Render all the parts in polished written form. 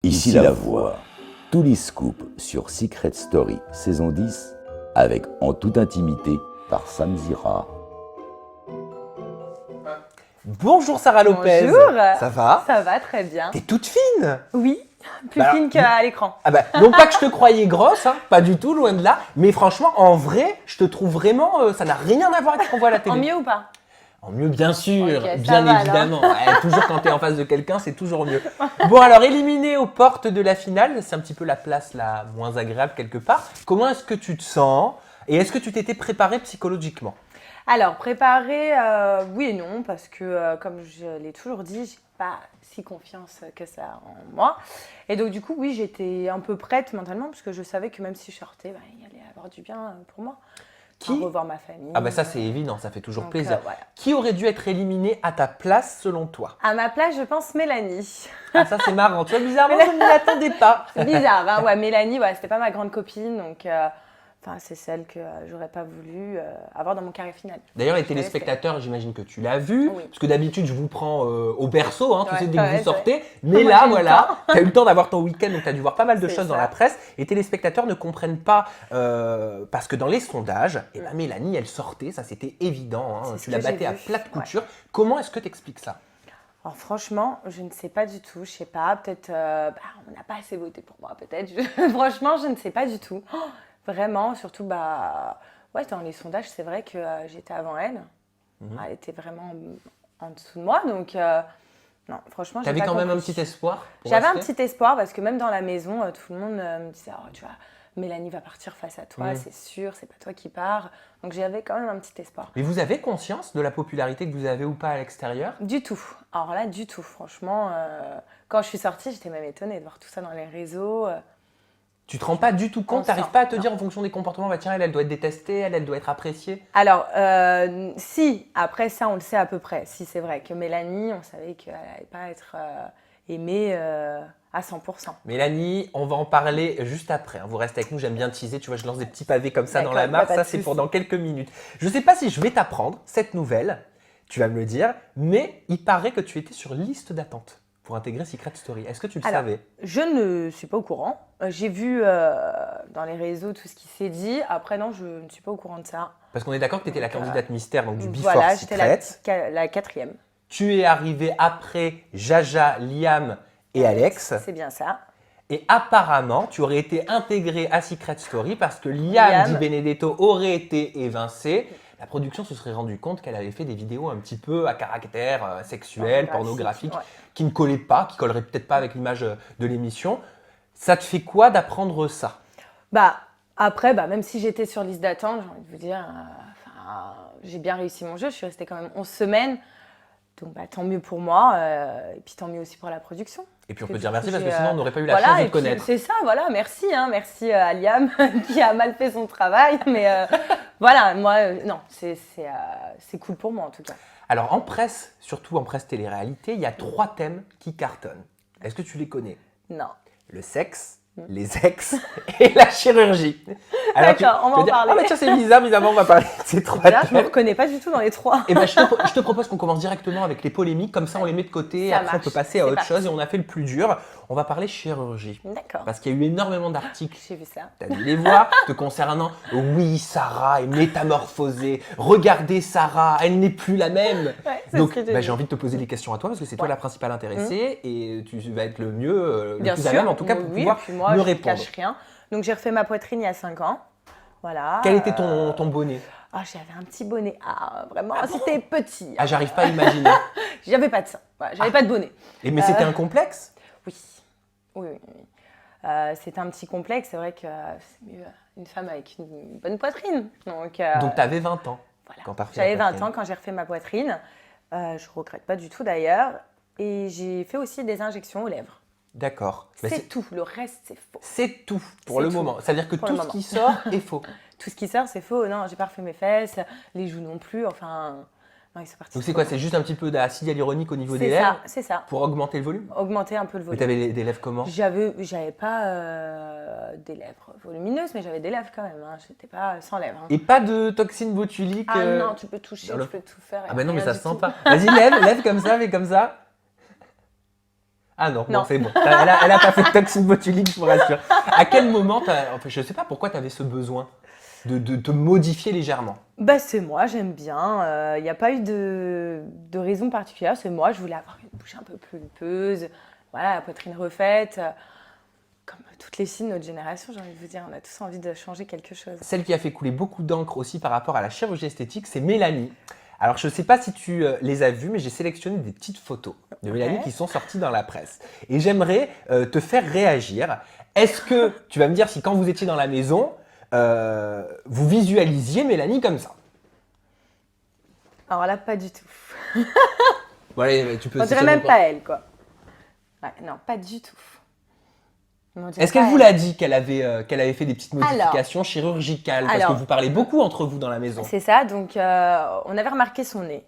Ici la voix. Tous les scoops sur Secret Story saison 10 avec En toute intimité par Sam Zira. Bonjour Sarah Lopez. Bonjour. Ça va? Ça va très bien. T'es toute fine. Oui, plus fine qu'à l'écran. Ah bah, non pas que je te croyais grosse, hein, pas du tout, loin de là. Mais franchement, en vrai, je te trouve vraiment, ça n'a rien à voir avec ce qu'on voit à la télé. En mieux ou pas? En mieux, bien sûr, Ok, ça bien va, évidemment. Ouais, toujours quand t'es en face de quelqu'un, c'est toujours mieux. Bon alors, éliminé aux portes de la finale, c'est un petit peu la place la moins agréable quelque part. Comment est-ce que tu te sens? Et est-ce que tu t'étais préparée psychologiquement? Alors, préparer, oui et non, parce que comme je l'ai toujours dit, j'ai pas si confiance que ça en moi. Et donc, du coup, oui, j'étais un peu prête mentalement, parce que je savais que même si je sortais, il allait avoir du bien pour moi. Revoir ma famille. Ah bah ça c'est évident, ça fait toujours Donc, plaisir. voilà. Qui aurait dû être éliminé à ta place selon toi? À ma place, je pense Mélanie. Ah ça c'est marrant, tu vois, bizarrement je ne m'y attendais pas. C'est bizarre, hein, ouais, Mélanie, ouais, c'était pas ma grande copine, donc c'est celle que j'aurais pas voulu avoir dans mon carré final. D'ailleurs les téléspectateurs, j'imagine que tu l'as vu, Oui. parce que d'habitude je vous prends au berceau, hein, tu Ouais, sais, dès que ouais, vous sortez, ouais. mais Moi, là j'ai eu le voilà, temps. tu as eu le temps d'avoir ton week-end, donc tu as dû voir pas mal de C'est choses dans ça. la presse. Les téléspectateurs ne comprennent pas, parce que dans les sondages, eh ben, Mélanie elle sortait, ça c'était évident, hein, C'est ce tu la que j'ai battais à vu. plate couture. Comment est-ce que tu expliques ça? Alors franchement, je ne sais pas du tout, je sais pas, peut-être on n'a pas assez voté pour moi, peut-être. Franchement, je ne sais pas du tout. Oh, vraiment, surtout ouais, dans les sondages, c'est vrai que j'étais avant elle. Elle était vraiment en dessous de moi, donc non, franchement, j'ai T'avais pas quand même un compris. petit espoir pour J'avais un rester? petit espoir parce que même dans la maison, tout le monde me disait, oh, tu vois, Mélanie va partir face à toi, c'est sûr, c'est pas toi qui pars. Donc j'avais quand même un petit espoir. Mais vous avez conscience de la popularité que vous avez ou pas à l'extérieur? Du tout. Alors là, du tout. Franchement, quand je suis sortie, j'étais même étonnée de voir tout ça dans les réseaux. Tu te rends pas du tout compte, On t'arrives sent, pas à te non. dire en fonction des comportements, bah tiens, elle doit être détestée, elle doit être appréciée. Alors, si, après ça, on le sait à peu près. Si, c'est vrai que Mélanie, on savait qu'elle n'allait pas être aimée à 100%. Mélanie, on va en parler juste après, hein. Vous restez avec nous, j'aime bien teaser, tu vois, je lance des petits pavés comme ça dans la D'accord, mare, pas ça de c'est souci. pour dans quelques minutes. Je sais pas si je vais t'apprendre cette nouvelle, tu vas me le dire, mais il paraît que tu étais sur liste d'attente pour intégrer Secret Story. Est-ce que tu le Alors, savais? je ne suis pas au courant. J'ai vu dans les réseaux tout ce qui s'est dit. Après, non, je ne suis pas au courant de ça. Parce qu'on est d'accord que tu étais la Donc, candidate mystère, donc du Before Voilà, j'étais Secret. la quatrième. Tu es arrivée après Jaja, Liam et Alex. C'est bien ça. Et apparemment, tu aurais été intégré à Secret Story parce que Liam Di Benedetto aurait été évincé. La production se serait rendu compte qu'elle avait fait des vidéos un petit peu à caractère sexuel, pornographique, ouais. qui ne collaient pas, qui colleraient peut-être pas avec l'image de l'émission. Ça te fait quoi d'apprendre ça? Après, même si j'étais sur liste d'attente, j'ai envie de vous dire, j'ai bien réussi mon jeu. Je suis restée quand même 11 semaines. Donc, tant mieux pour moi. Et puis, tant mieux aussi pour la production. Et puis on Que peut du dire coup, merci parce que j'ai, sinon on n'aurait pas eu la voilà, chance de et te puis, connaître. C'est ça, voilà. Merci, hein, merci à Liam qui a mal fait son travail. Mais voilà, moi, non, c'est cool pour moi en tout cas. Alors en presse, surtout en presse télé-réalité, il y a 3 thèmes qui cartonnent. Est-ce que tu les connais? Non. Le sexe, les ex et la chirurgie. D'accord, on va tu vas en dire, parler. Ah bah tiens, c'est bizarrement, on va parler de ces 3 Là, je me thèmes. reconnais pas du tout dans les 3. Et ben, je te propose qu'on commence directement avec les polémiques, comme ça on les met de côté, et Ça après on marche, peut passer à c'est autre parti. chose et on a fait le plus dur. On va parler chirurgie. D'accord. Parce qu'il y a eu énormément d'articles. J'ai vu ça. Tu as dû les voir te concernant. Oui, Sarah est métamorphosée. Regardez Sarah, elle n'est plus la même. Ouais, c'est Donc, ce que j'ai vu. j'ai envie de te poser des questions à toi parce que c'est toi Ouais. la principale intéressée et tu vas être le mieux, le Bien plus sûr. à même en tout cas pour Oui, pouvoir et puis moi, me je ne répondre. cache rien. Donc, j'ai refait ma poitrine il y a 5 ans. Voilà. Quel était ton bonnet? J'avais un petit bonnet. Vraiment, c'était petit. Ah, j'arrive pas à imaginer. J'avais pas de sein. Voilà, j'avais pas de bonnet. Mais c'était un complexe? Oui. Oui, oui, oui. C'était un petit complexe. C'est vrai que c'est mieux une femme avec une bonne poitrine. Donc tu avais 20 ans voilà. quand tu as refait J'avais la 20 poitrine. ans quand j'ai refait ma poitrine. Je regrette pas du tout d'ailleurs. Et j'ai fait aussi des injections aux lèvres. D'accord. Mais C'est tout. Le reste, c'est faux. c'est tout pour C'est le tout. moment. C'est-à-dire que Pour tout le ce qui moment. sort est faux. Tout ce qui sort, c'est faux. Non, j'ai pas refait mes fesses, les joues non plus. Enfin, non, ils sont partis. Donc c'est quoi? C'est juste un petit peu d'acide hyaluronique au niveau des C'est lèvres ça, c'est ça. pour augmenter le volume? Augmenter un peu le Mais volume. tu avais des lèvres comment? J'avais pas des lèvres volumineuses, mais j'avais des lèvres quand même. Hein. J'étais pas sans lèvres. Hein. Et pas de toxines botuliques? Ah non, tu peux toucher, dans le- tu peux tout faire. Ah bah non, mais rien ça du se sent tout. pas. Vas-y, lève comme ça, fais comme ça. Ah non, Non. bon, c'est bon. Elle a pas fait de toxine botulique, je vous rassure. À quel moment, je sais pas pourquoi tu avais ce besoin de te modifier légèrement. Bah, c'est moi, j'aime bien. Il n'y a pas eu de raison particulière. C'est moi, je voulais avoir une bouche un peu plus pulpeuse. Voilà, la poitrine refaite. Comme toutes les filles de notre génération, j'ai envie de vous dire, on a tous envie de changer quelque chose. Celle qui a fait couler beaucoup d'encre aussi par rapport à la chirurgie esthétique, c'est Mélanie. Alors, je ne sais pas si tu les as vues, mais j'ai sélectionné des petites photos de Mélanie Ouais. qui sont sorties dans la presse. Et j'aimerais te faire réagir. Est-ce que, tu vas me dire si quand vous étiez dans la maison, vous visualisiez Mélanie comme ça? Alors là, pas du tout. Bon, allez, tu peux On dirait même pas elle, quoi. Ouais, non, pas du tout. On dirait Est-ce qu'elle pas vous elle. l'a dit qu'elle avait fait des petites modifications chirurgicales? Parce que alors- vous parlez beaucoup entre vous dans la maison. C'est ça, donc on avait remarqué son nez.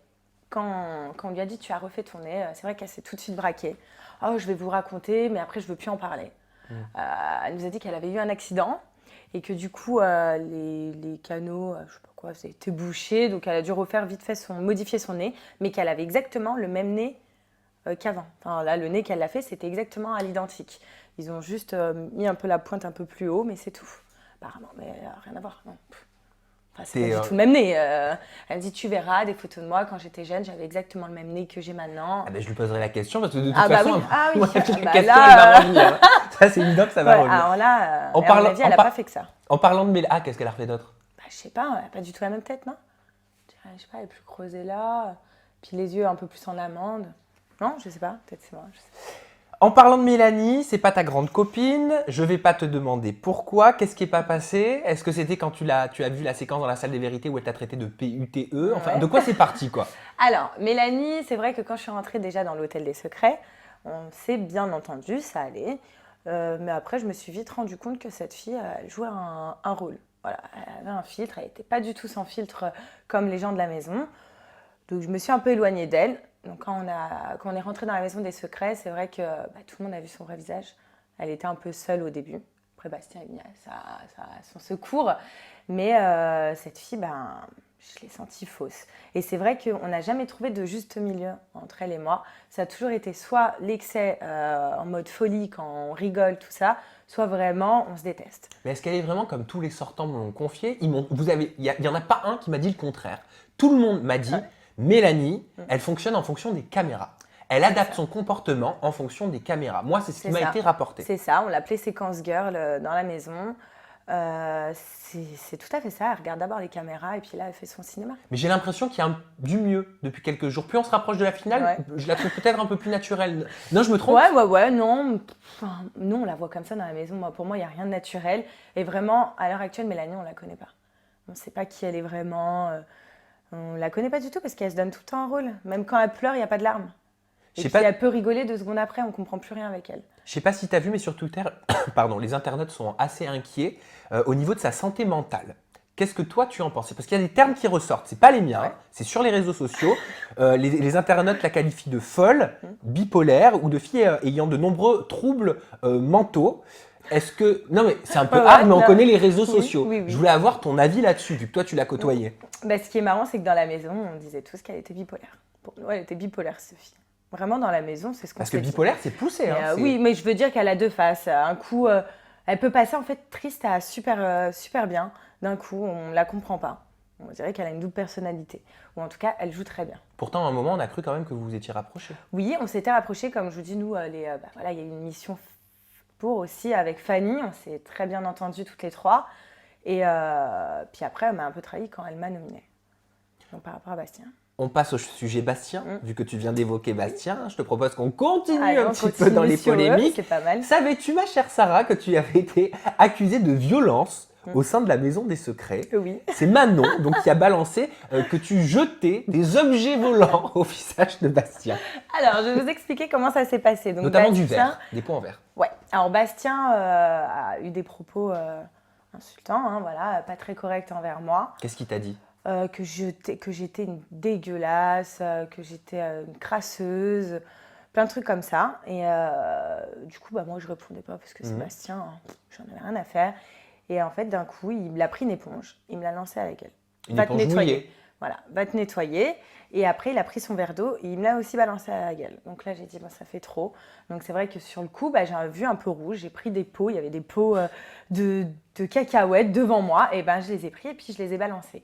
Quand on lui a dit tu as refait ton nez, c'est vrai qu'elle s'est tout de suite braquée. Oh, je vais vous raconter, mais après je veux plus en parler. Elle nous a dit qu'elle avait eu un accident et que du coup les canaux, je sais pas quoi, étaient bouchés, donc elle a dû refaire vite fait modifier son nez, mais qu'elle avait exactement le même nez qu'avant. Enfin là, le nez qu'elle a fait, c'était exactement à l'identique. Ils ont juste mis un peu la pointe un peu plus haut, mais c'est tout. Apparemment, mais rien à voir. Non. Enfin, c'est pas du tout le même nez. Elle me dit, tu verras des photos de moi quand j'étais jeune, j'avais exactement le même nez que j'ai maintenant. Ah ben, je lui poserai la question parce que de toute Ah bah façon, oui. Ah oui. moi, la Bah question là, elle va revenir. Ça c'est évident que ça va Ouais, revenir. alors là, En à parlant- mon avis, en elle n'a par- pas fait que ça. En parlant de Mélanie, ah qu'est-ce qu'elle a refait d'autre? Bah, je sais pas, elle n'a pas du tout la même tête, non? Je sais pas, elle est plus creusée là, puis les yeux un peu plus en amande. Non, je sais pas, peut-être c'est moi. Je sais pas. En parlant de Mélanie, c'est pas ta grande copine. Je vais pas te demander pourquoi. Qu'est-ce qui est pas passé? Est-ce que c'était quand tu as vu la séquence dans la salle des vérités où elle t'a traité de PUTE? Enfin, Ouais. de quoi c'est parti quoi? Alors, Mélanie, c'est vrai que quand je suis rentrée déjà dans l'hôtel des secrets, on s'est bien entendu, ça allait. Mais après, je me suis vite rendu compte que cette fille, elle jouait un rôle. Voilà, elle avait un filtre, elle n'était pas du tout sans filtre comme les gens de la maison. Donc, je me suis un peu éloignée d'elle. Donc, quand on est rentré dans la maison des secrets, c'est vrai que tout le monde a vu son vrai visage. Elle était un peu seule au début. Après, Bastien est venu à son secours. Mais cette fille, je l'ai sentie fausse. Et c'est vrai qu'on n'a jamais trouvé de juste milieu entre elle et moi. Ça a toujours été soit l'excès en mode folie quand on rigole, tout ça, soit vraiment on se déteste. Mais est-ce qu'elle est vraiment comme tous les sortants me l'ont confié? Il y en a pas un qui m'a dit le contraire. Tout le monde m'a dit, Mélanie, elle fonctionne en fonction des caméras. Elle adapte son comportement en fonction des caméras. Moi, c'est ce qui m'a été rapporté. C'est ça, on l'appelait séquence girl dans la maison. C'est tout à fait ça. Elle regarde d'abord les caméras et puis là, elle fait son cinéma. Mais j'ai l'impression qu'il y a du mieux depuis quelques jours. Plus on se rapproche de la finale, Ouais. je la trouve peut-être un peu plus naturelle. Non, je me trompe? Ouais, non. Enfin, nous, on la voit comme ça dans la maison. Pour moi, il n'y a rien de naturel. Et vraiment, à l'heure actuelle, Mélanie, on ne la connaît pas. On ne sait pas qui elle est vraiment. On ne la connaît pas du tout parce qu'elle se donne tout le temps un rôle. Même quand elle pleure, il n'y a pas de larmes. Je Et sais puis, pas- elle peut rigoler 2 secondes après, on ne comprend plus rien avec elle. Je sais pas si tu as vu, mais sur Twitter, pardon, les internautes sont assez inquiets au niveau de sa santé mentale. Qu'est-ce que toi tu en penses? Parce qu'il y a des termes qui ressortent, c'est pas les miens, hein, c'est sur les réseaux sociaux. Les internautes la qualifient de folle, bipolaire ou de fille ayant de nombreux troubles mentaux. Est-ce que. Non, mais c'est un peu Ouais, hard, mais on non. connaît les réseaux Oui, sociaux. oui. Je voulais avoir ton avis là-dessus, vu que toi tu l'as côtoyé. Ce qui est marrant, c'est que dans la maison, on disait tous qu'elle était bipolaire. Pour nous, elle était bipolaire, cette fille. Vraiment, dans la maison, c'est ce qu'on Parce que s'est dit. bipolaire, c'est poussé. Mais, Hein, c'est- oui, mais je veux dire qu'elle a 2 faces. Un coup, elle peut passer en fait triste à super bien. D'un coup, on ne la comprend pas. On dirait qu'elle a une double personnalité. Ou en tout cas, elle joue très bien. Pourtant, à un moment, on a cru quand même que vous vous étiez rapprochés. Oui, on s'était rapprochés, comme je vous dis, nous, voilà, il y a eu une mission pour aussi avec Fanny. On s'est très bien entendus toutes les 3. Et puis après, elle m'a un peu trahi quand elle m'a nominée. Donc par rapport à Bastien. On passe au sujet Bastien. Vu que tu viens d'évoquer Bastien, je te propose qu'on continue Allez, un on petit peu continue dans les sur eux, polémiques. c'est pas mal. Savais-tu, ma chère Sarah, que tu avais été accusée de violence au sein de la Maison des Secrets? Oui. C'est Manon donc, qui a balancé que tu jetais des objets volants au visage de Bastien. Alors, je vais vous expliquer comment ça s'est passé. Donc, Notamment du Bastien- verre, des pots en verre. Ouais. Alors, Bastien a eu des propos insultants, hein, voilà, pas très corrects envers moi. Qu'est-ce qu'il t'a dit? Que j'étais une dégueulasse, que j'étais une crasseuse, plein de trucs comme ça. Et du coup, moi, je répondais pas parce que Sébastien, j'en avais rien à faire. Et en fait, d'un coup, il a pris une éponge, il me l'a lancée avec elle. Une Va te éponge nettoyer. mouillée. Voilà, va te nettoyer. Et après, il a pris son verre d'eau et il me l'a aussi balancé à la gueule. Donc là, j'ai dit, bon, ça fait trop. Donc c'est vrai que sur le coup, bah, j'ai vu un peu rouge. J'ai pris des pots. Il y avait des pots de cacahuètes devant moi. Et ben, je les ai pris et puis je les ai balancés.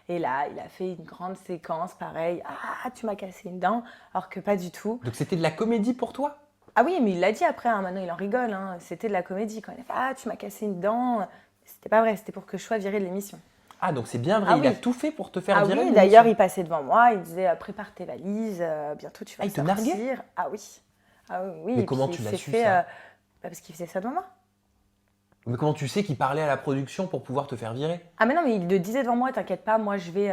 Et là, il a fait une grande séquence, pareil. Ah, tu m'as cassé une dent. Alors que pas du tout. Donc c'était de la comédie pour toi? Ah oui, mais il l'a dit après. Hein, maintenant, il en rigole. Hein. C'était de la comédie. Quand il a fait, ah, tu m'as cassé une dent. C'était pas vrai. C'était pour que je sois virée de l'émission. Ah, donc c'est bien vrai, Ah il oui. a tout fait pour te faire Ah virer oui, de d'ailleurs, l'émission. il passait devant moi, il disait prépare tes valises, bientôt tu vas Ah, il te sortir. narguait? Ah oui. Ah oui, oui. Mais Et comment puis, tu il l'as s'est su, fait, ça? parce qu'il faisait ça devant moi. Mais comment tu sais qu'il parlait à la production pour pouvoir te faire virer? Ah mais non, mais il le disait devant moi, t'inquiète pas, moi je vais,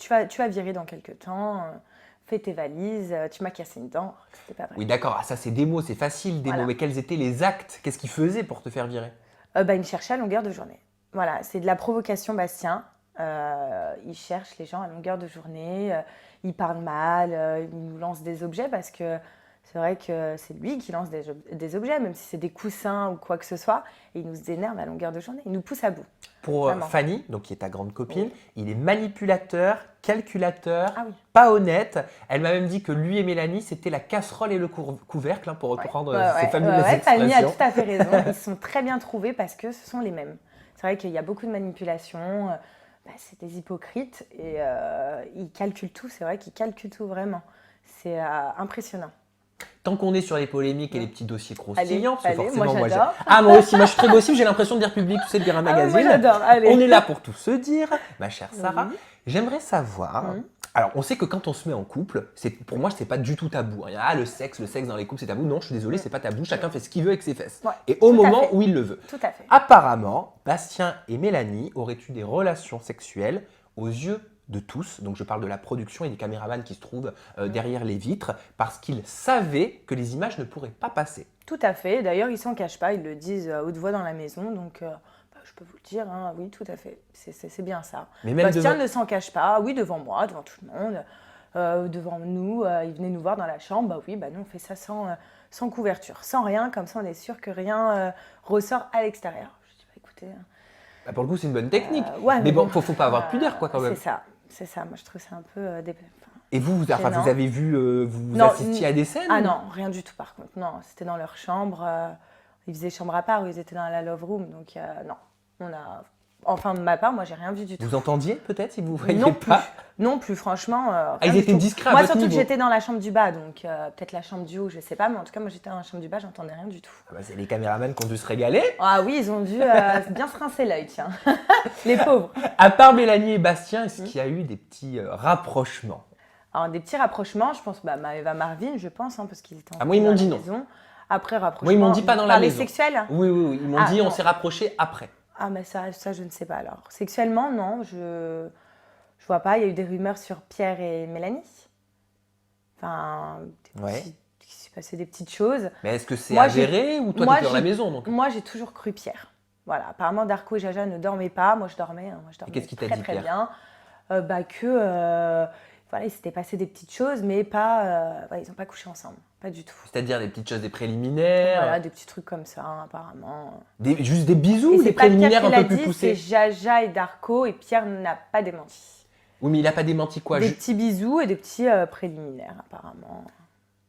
tu vas virer dans quelques temps, fais tes valises, tu m'as cassé une dent. C'était pas vrai. Oui, d'accord, ah, ça c'est des mots, c'est facile, des Voilà. mots. Mais quels étaient les actes? Qu'est-ce qu'il faisait pour te faire virer? Bah, il me cherchait à longueur de journée. Voilà, c'est de la provocation, Bastien. Il cherche les gens à longueur de journée, il parle mal, il nous lance des objets parce que c'est vrai que c'est lui qui lance des objets, même si c'est des coussins ou quoi que ce soit, et il nous énerve à longueur de journée, il nous pousse à bout. Pour Vraiment. Fanny, donc qui est ta grande copine, il est manipulateur, calculateur, Ah oui. pas honnête. Elle m'a même dit que lui et Mélanie, c'était la casserole et le couvercle, hein, pour reprendre ces fabuleuses Fanny a expressions. tout à fait raison, ils sont très bien trouvés parce que ce sont les mêmes. C'est vrai qu'il y a beaucoup de manipulation, c'est des hypocrites et ils calculent tout, c'est vrai qu'ils calculent tout vraiment. C'est impressionnant. Tant qu'on est sur les polémiques et les petits dossiers croustillants, parce que allez, forcément, moi, j'adore. moi aussi, moi je suis très gossip, j'ai l'impression de dire public, tu sais, de dire un magazine. moi j'adore, allez. On est là pour tout se dire, ma chère Sarah. Oui. J'aimerais savoir. Alors, on sait que quand on se met en couple, pour moi, c'est pas du tout tabou. Ah, le sexe dans les couples, c'est tabou. Non, je suis désolée, c'est pas tabou. Chacun fait ce qu'il veut avec ses fesses. Ouais, et au tout à moment fait. où il le veut. Tout à fait. Apparemment, Bastien et Mélanie auraient eu des relations sexuelles aux yeux de tous. Donc, je parle de la production et des caméramans qui se trouvent derrière les vitres parce qu'ils savaient que les images ne pourraient pas passer. Tout à fait. D'ailleurs, ils s'en cachent pas, ils le disent à haute voix dans la maison. Donc, je peux vous le dire, hein, oui, tout à fait. C'est bien ça. Mais même Bastien devant- ne s'en cache pas, oui, devant moi, devant tout le monde, devant nous. Il venait nous voir dans la chambre. Bah oui, nous, on fait ça sans couverture, sans rien. Comme ça, on est sûr que rien ressort à l'extérieur. Je dis, écoutez. Bah, pour le coup, c'est une bonne technique. Ouais, mais bon, faut pas avoir de pudeur, quoi, quand même. C'est ça. Moi, je trouve ça un peu. Et vous gênant. avez vu, vous Non, assistiez à des scènes? Ah non, rien du tout par contre. Non, c'était dans leur chambre. Ils faisaient chambre à part ou ils étaient dans la love room. Donc non, on a. Enfin, de ma part, moi, j'ai rien vu du tout. Vous entendiez peut-être si vous voyez Non pas? Non plus, franchement. Ils rien du étaient tout. discrets à moi, votre surtout niveau. que j'étais dans la chambre du bas, donc peut-être la chambre du haut, je sais pas. Mais en tout cas, moi, j'étais dans la chambre du bas, j'entendais rien du tout. Ah bah, c'est les caméramans qui ont dû se régaler. Ah oui, ils ont dû bien se rincer l'œil, tiens. Les pauvres. À part Mélanie et Bastien, est-ce qu'il y a eu des petits rapprochements? Alors, des petits rapprochements, je pense, Maëva Marvin, je pense, hein, parce qu'ils étaient Ah, moi, ils m'ont dans dit la non. maison. Après, rapprochement. Moi, ils m'ont dit pas dans la Par les maison. sexuels. Oui. Ils m'ont dit non. on s'est rapprochés après. Ah, mais ça, je ne sais pas alors. Sexuellement, non, je vois pas. Il y a eu des rumeurs sur Pierre et Mélanie. Enfin, il s'est passé des petites choses. Mais est-ce que c'est Moi, avéré ou toi, moi, t'étais dans la maison donc? Moi, j'ai toujours cru Pierre. Voilà, apparemment, Darko et Jaja ne dormaient pas. Moi, je dormais. Moi, je dormais qu'est-ce qu'il t'a très, dit, très Pierre? bien. Voilà, il s'était passé des petites choses, mais pas. Ils n'ont pas couché ensemble. Pas du tout. C'est-à-dire des petites choses, des préliminaires, Voilà, des petits trucs comme ça, hein, apparemment. juste des bisous Et ou c'est des pas Pierre préliminaires qui un l'a peu plus dit, poussés? c'est Jaja et Darko, et Pierre n'a pas démenti. Oui, mais il a pas démenti quoi? Des petits bisous et des petits préliminaires, apparemment.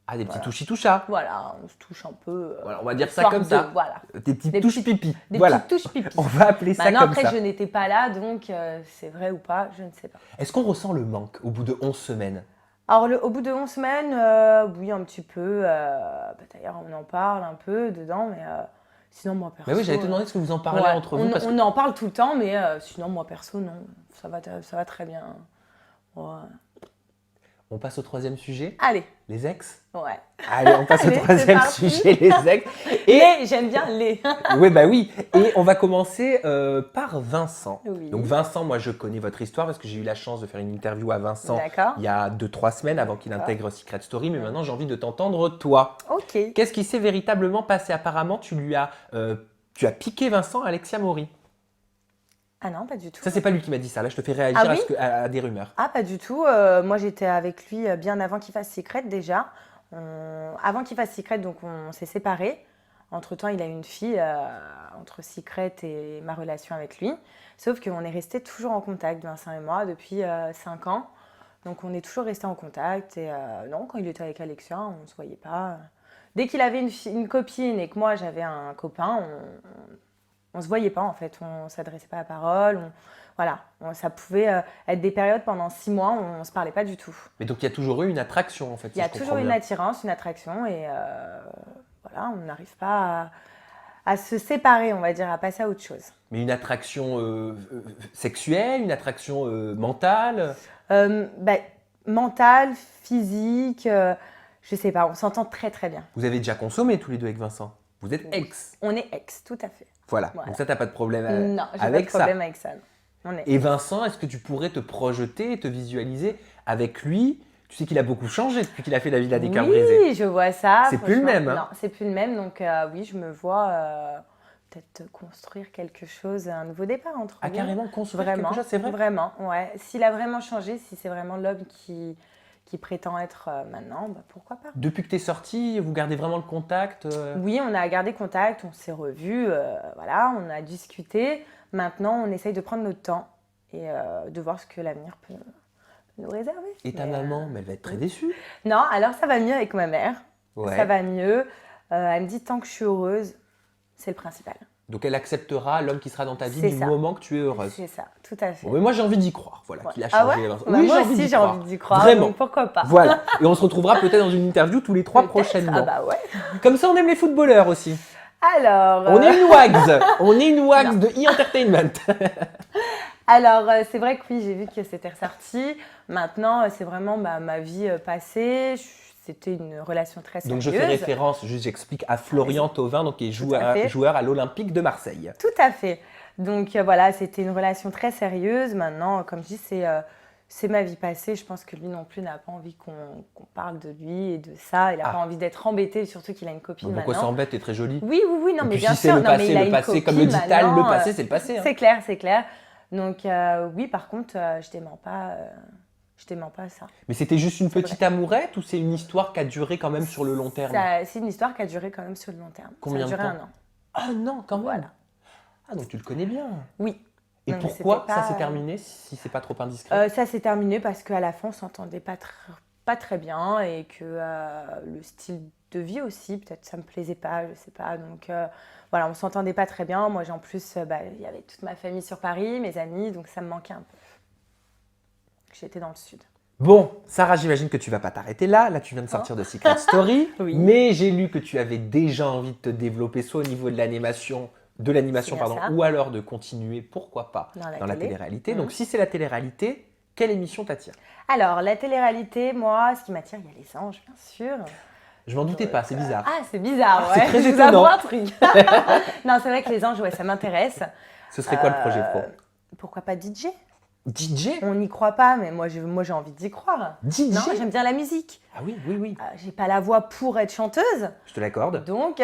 Ah, des petits touchis-touchas. Voilà, on se touche un peu. Voilà, on va dire ça histoire comme de- ça. Voilà, Des petites Des touches petites- pipi. des Voilà. petites touches pipi. On va appeler ça Non, comme après, ça. je n'étais pas là, donc c'est vrai ou pas, je ne sais pas. Est-ce qu'on ressent le manque au bout de 11 semaines? Alors, au bout de 11 semaines, oui, un petit peu. D'ailleurs, on en parle un peu dedans, mais sinon, moi, perso... Mais oui, j'allais te demander ce que vous en parlez ouais, entre vous. Parce que... on en parle tout le temps, mais sinon, moi, perso, non. Ça va très bien. Ouais. On passe au troisième sujet, Allez, les ex. ouais. Allez, on passe Allez, au troisième c'est parti. sujet, les ex. Et J'aime bien les. oui, bah oui. Et on va commencer par Vincent. Oui. Donc Vincent, moi je connais votre histoire parce que j'ai eu la chance de faire une interview à Vincent D'accord. il y a 2-3 semaines avant qu'il D'accord. intègre Secret Story. Mais maintenant j'ai envie de t'entendre toi. Ok. Qu'est-ce qui s'est véritablement passé? Apparemment, tu as piqué Vincent à Alexia Maury. Ah non, pas du tout. Ça, c'est pas lui qui m'a dit ça. Là, je te fais réagir Ah oui à des rumeurs. Ah, pas du tout. Moi, j'étais avec lui bien avant qu'il fasse Secret déjà. Avant qu'il fasse Secret, donc on s'est séparés. Entre-temps, il a une fille entre Secret et ma relation avec lui. Sauf qu'on est restés toujours en contact, Vincent et moi, depuis 5 ans. Donc on est toujours restés en contact. Et non, quand il était avec Alexia, on ne se voyait pas. Dès qu'il avait une copine et que moi j'avais un copain, on ne se voyait pas en fait. On ne s'adressait pas à la parole. Ça pouvait être des périodes pendant 6 mois où on ne se parlait pas du tout. Mais donc il y a toujours eu une attraction en fait. Il y a toujours une attirance, une attraction et voilà, on n'arrive pas à se séparer, on va dire, à passer à autre chose. Mais une attraction sexuelle, une attraction mentale Mentale, physique, je sais pas, on s'entend très très bien. Vous avez déjà consommé tous les deux avec Vincent. Vous êtes ex. On est ex, tout à fait. Voilà. Donc ça, t'as pas de problème avec ça. Non, j'ai pas de problème avec ça. On est Et Vincent, est-ce que tu pourrais te projeter, te visualiser avec lui? Tu sais qu'il a beaucoup changé depuis qu'il a fait la Villa des Cœurs Brisés. Oui, je vois ça. C'est plus le même. Non, c'est plus le même. Donc oui, je me vois peut-être construire quelque chose, un nouveau départ entre nous. Carrément construire vraiment, quelque chose, c'est vrai? Vraiment, ouais. S'il a vraiment changé, si c'est vraiment l'homme qui prétend être maintenant, bah, pourquoi pas. Depuis que tu es sortie, vous gardez vraiment le contact Oui, on a gardé contact, on s'est revus, voilà, on a discuté. Maintenant, on essaye de prendre notre temps et de voir ce que l'avenir peut nous réserver. Et ta maman, mais elle va être très déçue. Non, alors ça va mieux avec ma mère. Ouais. Ça va mieux. Elle me dit tant que je suis heureuse, c'est le principal. Donc elle acceptera l'homme qui sera dans ta vie C'est du ça. moment que tu es heureuse. C'est ça, tout à fait. Bon, mais moi j'ai envie d'y croire, voilà, Ouais. qu'il a Ah changé. ouais Vincent. Bah, Oui, moi aussi j'ai envie d'y croire, Vraiment. donc pourquoi pas. Voilà. Et on se retrouvera peut-être dans une interview tous les 3 Peut-être. prochainement. Ah bah ouais. Comme ça on aime les footballeurs aussi. Alors, On est une WAGS. On est une WAGS de e-entertainment. alors c'est vrai que oui, j'ai vu que c'était ressorti. Maintenant, c'est vraiment ma vie passée. C'était une relation très Donc sérieuse. je fais référence, j'explique à Florian Thauvin, donc qui est joueur à l'Olympique de Marseille. Tout à fait. Donc voilà, c'était une relation très sérieuse. Maintenant, comme je dis, c'est ma vie passée. Je pense que lui non plus n'a pas envie qu'on parle de lui et de ça. Il n'a pas envie d'être embêté, surtout qu'il a une copine Donc pourquoi maintenant. s'embête, t'es très jolie. Oui, non, Et mais puis bien si c'est sûr. le Non, mais passé, il a le une passé, comme le copine dit Tal, le maintenant, passé c'est le passé. hein. C'est clair. Donc oui, par contre, je t'aimais pas. Je t'aimais pas ça. Mais c'était juste une C'est petite amourette ou c'est une histoire qui a duré quand même sur le long terme? C'est une histoire qui a duré quand même sur le long terme. Combien ça a de duré temps? 1 an. Ah non, quand même. Voilà. Ah donc tu le connais bien. Oui. Et Non, mais pourquoi c'était pas- ça s'est terminé si c'est pas trop indiscret? Ça s'est terminé parce qu'à la fin, on s'entendait pas très bien et que le style de vie aussi, peut-être ça me plaisait pas, je sais pas. Donc voilà, on s'entendait pas très bien. Moi, en plus, il y avait toute ma famille sur Paris, mes amis, donc ça me manquait un peu. J'étais dans le sud. Bon, Sarah, j'imagine que tu vas pas t'arrêter là. Là, tu viens de sortir de Secret Story. Oui. Mais j'ai lu que tu avais déjà envie de te développer, soit au niveau de l'animation, C'est bien ça. ou alors de continuer, pourquoi pas, Dans la la télé. télé-réalité. Mhm. Donc, si c'est la télé-réalité, quelle émission t'attire? Alors, la télé-réalité, moi, ce qui m'attire, il y a les anges, bien sûr. Je m'en doutais pas, c'est bizarre. Ah, c'est bizarre, c'est ouais. très Je vous étonnant. apprends un truc. Non, c'est vrai que les anges, ouais, ça m'intéresse. Ce serait quoi le projet pro? Pourquoi pas DJ? DJ? On n'y croit pas, mais moi j'ai envie d'y croire. DJ? Non, j'aime bien la musique. Ah oui, oui, oui. J'ai pas la voix pour être chanteuse, Je te l'accorde. donc,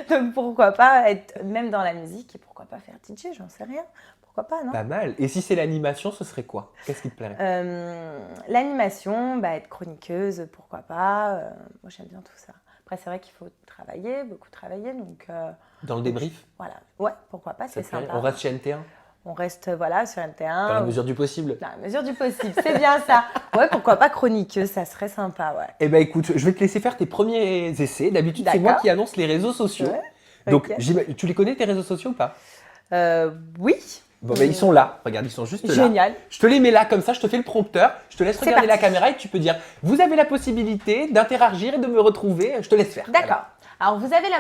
donc pourquoi pas être même dans la musique et pourquoi pas faire DJ, j'en sais rien. Pourquoi pas, non? Pas mal. Et si c'est l'animation, ce serait quoi? Qu'est-ce qui te plairait? L'animation, être chroniqueuse, pourquoi pas. Moi j'aime bien tout ça. Après, c'est vrai qu'il faut travailler, beaucoup travailler, donc Dans le débrief? voilà. Ouais, pourquoi pas, Ça c'est te plairait? sympa. On reste chez NT1? On reste voilà, sur NT1. Dans la mesure du possible. Dans la mesure du possible, c'est bien ça. Ouais, pourquoi pas chroniqueuse, ça serait sympa, ouais. Eh ben écoute, je vais te laisser faire tes premiers essais. D'habitude, c'est moi D'accord. qui annonce les réseaux sociaux. Ouais, Donc, ok. tu les connais tes réseaux sociaux ou pas? Oui. Bon, ben, ils sont là. Regarde, ils sont juste là. Génial. Je te les mets là comme ça, je te fais le prompteur. Je te laisse C'est regarder la parti. caméra et tu peux dire vous avez la possibilité d'interagir et de me retrouver. Je te laisse faire. D'accord. Alors, vous avez la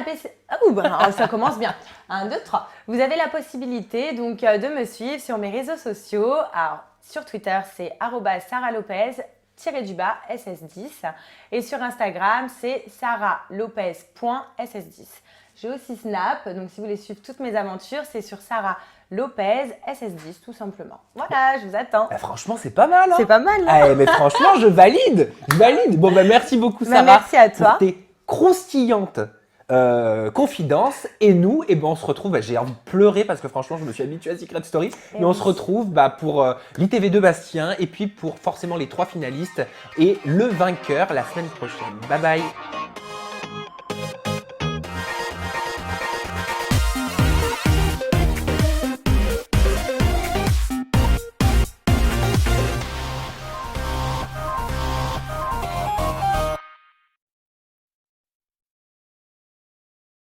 ça commence bien. 1, 2, 3. Vous avez la possibilité donc de me suivre sur mes réseaux sociaux. Alors, sur Twitter, c'est @saralopez_ss10 et sur Instagram, c'est saralopez.ss10. J'ai aussi Snap, donc si vous voulez suivre toutes mes aventures, c'est sur Sarah Lopez SS10 tout simplement. Voilà, je vous attends. Bah, franchement, c'est pas mal. Hein. C'est pas mal, là. Ah, mais franchement, je valide. Je valide. Bon, bah, merci beaucoup, Bah, Sarah. merci à toi. Pour tes croustillantes confidences. Et nous, eh ben, on se retrouve. Bah, j'ai envie de pleurer parce que franchement, je me suis habituée à Secret Story. Mais on oui. se retrouve pour l'ITV2 Bastien et puis pour forcément les 3 finalistes et le vainqueur la semaine prochaine. Bye bye.